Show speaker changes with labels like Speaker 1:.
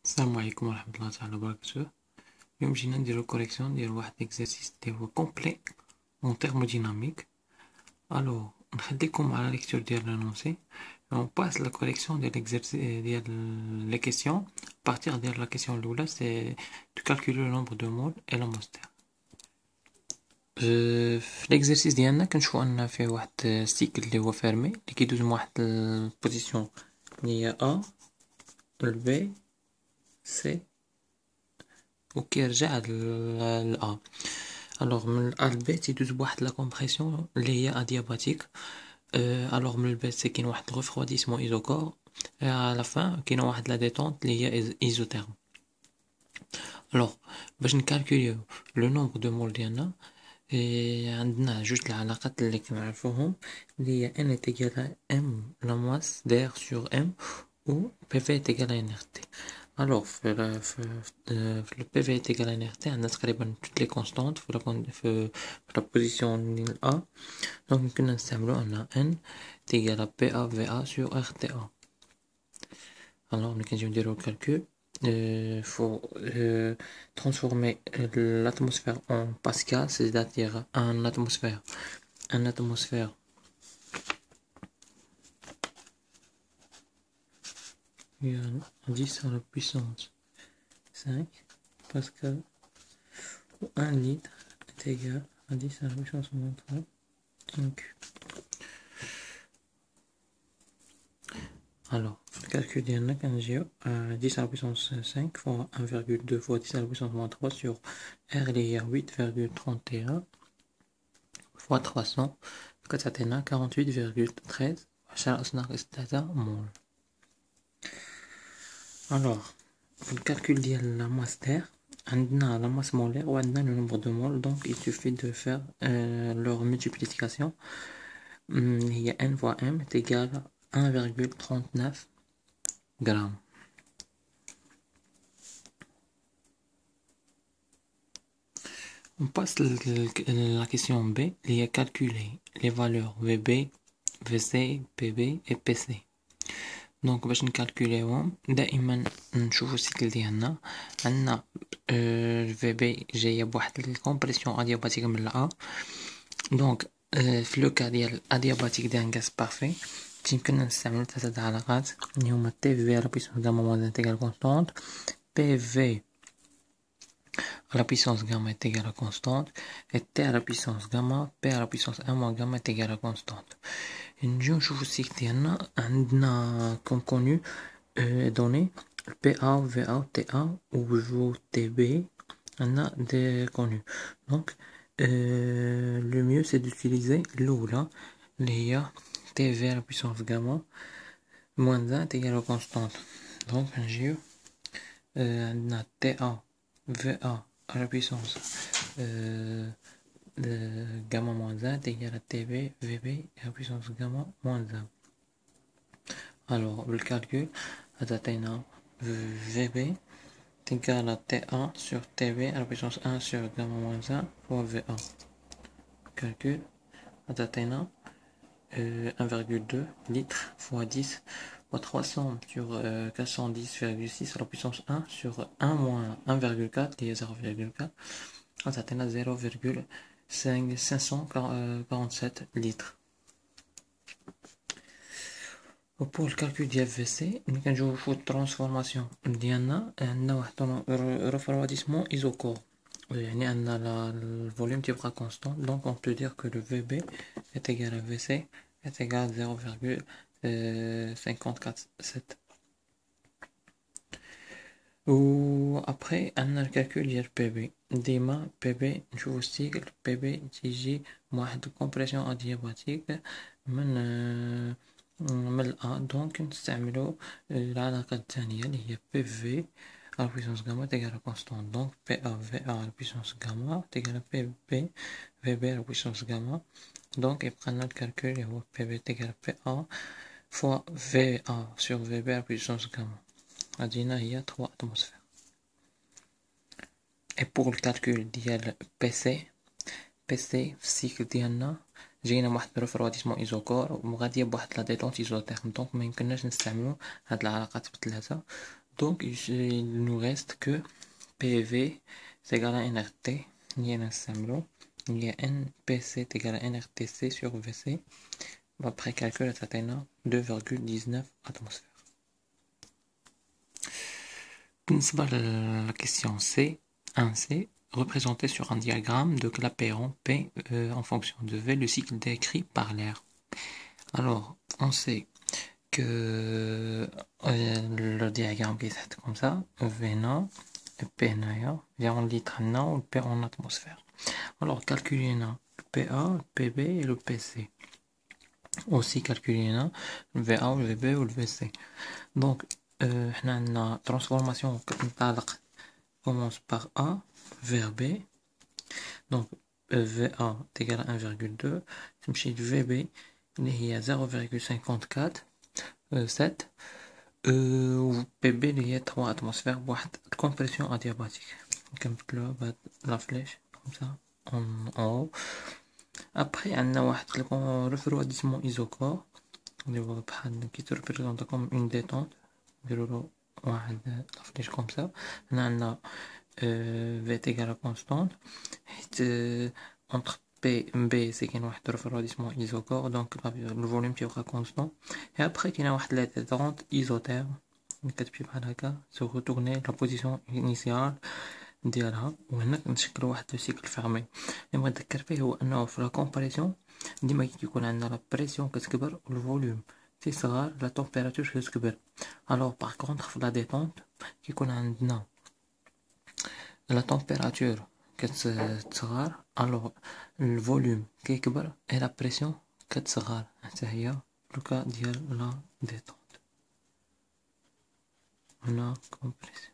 Speaker 1: السلام عليكم ورحمة الله تعالى وبركاته. اليوم جينا نديرو كوريكسيون ديال واحد اكزرسيس اللي هو كومبلي اون تيرموديناميك. الوغ نخليكم على ليكتور ديال لانونسي اون باس لا كوريكسيون ديال الاكزرسيس ديال لي كيسيون. بارتير ديال لا كيسيون الاولى سي دو كالكولي لو نومبر دو مول اي لاموستير. في الاكزرسيس ديالنا كنشوفو ان فيه واحد سيكل اللي هو فيرمي اللي كيدوز من واحد البوزيسيون اللي هي ا لبي سي وكيرجع ل A. الوغ من ال A ل B تيدوز بواحد لا كومبريسيون اللي هي ادياباتيك. الوغ من ال B سي كاين واحد الريفخواديسمون ايزوكور. على فان كاينه واحد لا ديتونت اللي هي ايزوتيرم. الوغ باش نكالكوليو لو نومبر دو مول ديالنا عندنا جوج العلاقات اللي كنعرفوهم اللي هي ان تيغال ام لا ماس دير سور ام و بي في تيغال ان ار تي. الوغ في le PV est égal à NRT عندنا تقريبا toutes les constantes في la position ديال A. donc يمكننا نستعملو أن N تيغال à PA VA sur RTA. alors ملي كنجيو نديرو الكالكول faut transformer l'atmosphère en Pascal, c'est-à-dire un atmosphère égale à 10 à la puissance 5 Pascal ou 1 litre est égal à 10 à la puissance moins 3 cube. Alors, le calcul ديالنا كنجيو à 10 à la puissance 5 fois 1,2 fois 10 à la puissance moins 3 sur R اللي هي 8,31 fois 300 كتعطينا 48,13 10 أس ناقص 3 مول. Alors, في الكالكول ديال la masse d'air عندنا la masse molaire و عندنا le nombre de moles, donc il suffit de faire leur multiplication. هي N fois M est égal à 1,39 grammes. On passe la question B, il y a calculer les valeurs VB, VC, PB et PC. donc باش نكالكوليوهم دائما نشوفو السيكل ديالنا. عندنا VB جايه بواحد الكومبريسيون ادياباتيك من A. donc في لو كا ديال ادياباتيك ديال غاز بارفي يمكننا نستعملو ثلاثه علاقات اللي هما تي في على بيسونس غاما موان انتيغال كونستانت، بي في à la puissance gamma est égale à constante et t à la puissance gamma p à la puissance 1 moins gamma est égale à constante. نجيو نشوفو السيكل ديالنا عندنا كوم كونو دوني PA VA TA ou TB عندنا دي كونو. donc le mieux c'est d'utiliser l'oula اللي هي TV à la puissance gamma moins 1 est égal à constante. donc نجيو عندنا TA VA à la puissance gamma moins 1 est égal à TB VB à la puissance gamma moins 1. alors le calcul عطينا VB est égal à TA sur TB à la puissance 1 sur gamma moins 1 fois VA. calcul عطينا 1,2 litres fois 10 fois 300 sur 410,6 à la puissance 1 sur 1 moins 1,4 qui est 0,4 عطينا 0,547 litres. pour le calcul ديال VC كنشوفو الترانسفورماسيون ديالنا عندنا واحد ريفرواديسمون ايزوكور يعني عندنا الفوليوم تيبقى كونستون. donc on peut dire que le VB est égal à VC est égal à 0,547. و après عندنا الكالكول ديال PB. ديما PB نشوفو السيكل PB تيجي واحد الكومبريسيون ادياباتيك من A. donc نستعملو العلاقة الثانية اللي هي PV à la puissance gamma est égal à constante. donc PA VA à la puissance gamma est égal à PB VB à la puissance gamma. donc يبقى لنا الكالكول اللي هو PB est égal à PA fois VA sur VB à la puissance gamma. عندنا هي 3 atmosphères. et pour le calcul ديال PC في السيكل ديالنا جينا واحد الريفرواديسمون ايزوكور وغاديه بواحد لا ديتونت ايزوتيرم. دونك ما يمكنناش نستعملو هاد العلاقات بثلاثه. Donc il nous reste que PV c'est égal à NRT, il y a NPC est égal à NRTC sur VC. Après calcul, ça atteint 2,19 atmosphères. La question C, 1C, représenté sur un diagramme de Clapeyron P en fonction de V, le cycle décrit par l'air. Alors, on sait que le diagramme qui est comme ça, V0 et P0, vient en litres ou P en atmosphère. Alors, calculer le PA, le PB et le PC. Aussi calculer le VA ou le VB ou le VC. Donc, on a une transformation qui commence par A vers B. Donc, VA est égal à 1,2. تمشي ل VB اللي هي 0,54 7 و PB اللي هي 3 atmosphères بواحد الكompression adiabatique. نكملو بهاد لا فليش comme ça en haut. Après عندنا واحد le refroidissement isocore اللي هو بحال كي تريبريزونطا comme une détente. نديرو له واحد لا فليش comme ça. هنا عندنا V est égal à constante حيت entre P et B c'est qu'il y a un refroidissement isocore donc le volume تيبقى constant et après qu'il y a واحد la détente isotherme كتمشي بحال هكا se retourner la position initiale ديالها وهنا كنشكلو واحد لو سيكل فيرمي. اللي بغيت نذكر فيه هو انه في لا كومبريسيون ديما كيكون عندنا لا بريسيون كتكبر والفوليوم تيصغر لا تمبيراتور كتكبر. الوغ باغ كونطخ في لا ديتونت كيكون عندنا لا تمبيراتور كتصغر الوغ الفوليوم كيكبر اي لا بريسيون كتصغر حتى هي لوكا ديال لا ديتونت. هنا كومبريسيون